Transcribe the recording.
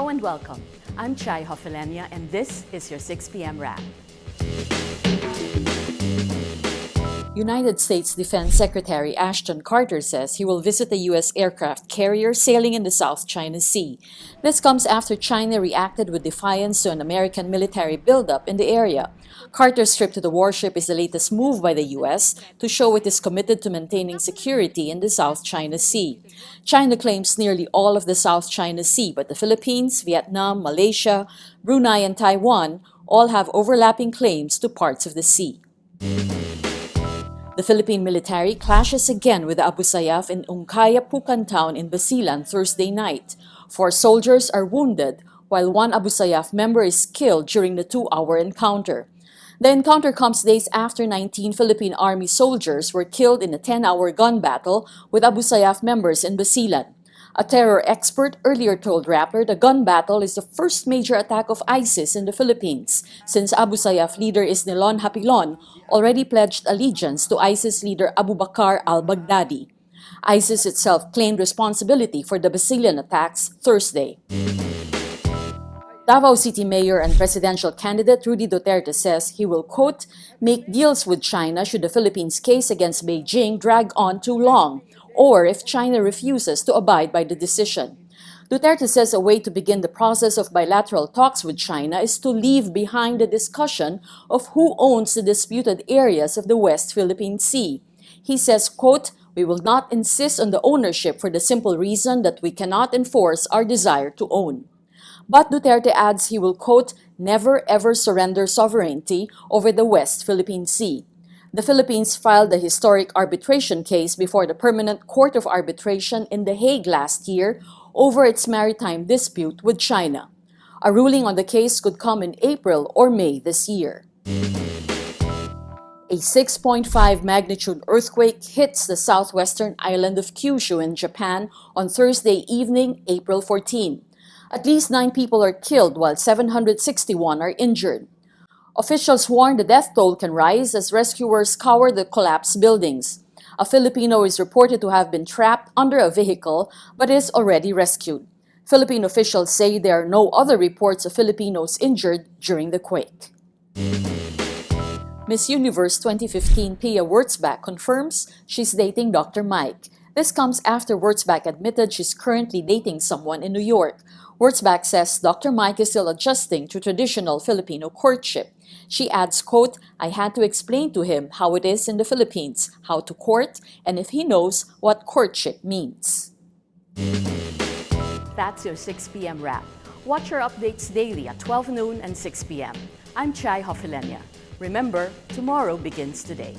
Hello and welcome. I'm Chay Hofileña and this is your 6 p.m. wrap. United States Defense Secretary Ashton Carter says he will visit the U.S. aircraft carrier sailing in the South China Sea. This comes after China reacted with defiance to an American military buildup in the area. Carter's trip to the warship is the latest move by the U.S. to show it is committed to maintaining security in the South China Sea. China claims nearly all of the South China Sea, but the Philippines, Vietnam, Malaysia, Brunei, and Taiwan all have overlapping claims to parts of the sea. The Philippine military clashes again with the Abu Sayyaf in Pucan town in Basilan Thursday night. 4 soldiers are wounded, while 1 Abu Sayyaf member is killed during the 2-hour encounter. The encounter comes days after 19 Philippine Army soldiers were killed in a 10-hour gun battle with Abu Sayyaf members in Basilan. A terror expert earlier told Rappler the gun battle is the first major attack of ISIS in the Philippines, since Abu Sayyaf leader Isnilon Hapilon already pledged allegiance to ISIS leader Abu Bakr al-Baghdadi. ISIS itself claimed responsibility for the Basilan attacks Thursday. Davao City Mayor and presidential candidate Rudy Duterte says he will, quote, make deals with China should the Philippines' case against Beijing drag on too long, or if China refuses to abide by the decision. Duterte says a way to begin the process of bilateral talks with China is to leave behind the discussion of who owns the disputed areas of the West Philippine Sea. He says, quote, we will not insist on the ownership for the simple reason that we cannot enforce our desire to own. But Duterte adds he will, quote, never ever surrender sovereignty over the West Philippine Sea. The Philippines filed a historic arbitration case before the Permanent Court of Arbitration in The Hague last year over its maritime dispute with China. A ruling on the case could come in April or May this year. A 6.5 magnitude earthquake hits the southwestern island of Kyushu in Japan on Thursday evening, April 14. At least 9 people are killed while 761 are injured. Officials warn the death toll can rise as rescuers scour the collapsed buildings. A Filipino is reported to have been trapped under a vehicle but is already rescued. Philippine officials say there are no other reports of Filipinos injured during the quake. Miss Universe 2015 Pia Wurtzbach confirms she's dating Dr. Mike. This comes after Wurtzbach admitted she's currently dating someone in New York. Wurtzbach says Dr. Mike is still adjusting to traditional Filipino courtship. She adds, quote, I had to explain to him how it is in the Philippines, how to court, and if he knows what courtship means. That's your 6 p.m. wrap. Watch our updates daily at 12 noon and 6 p.m. I'm Chay Hofileña. Remember, tomorrow begins today.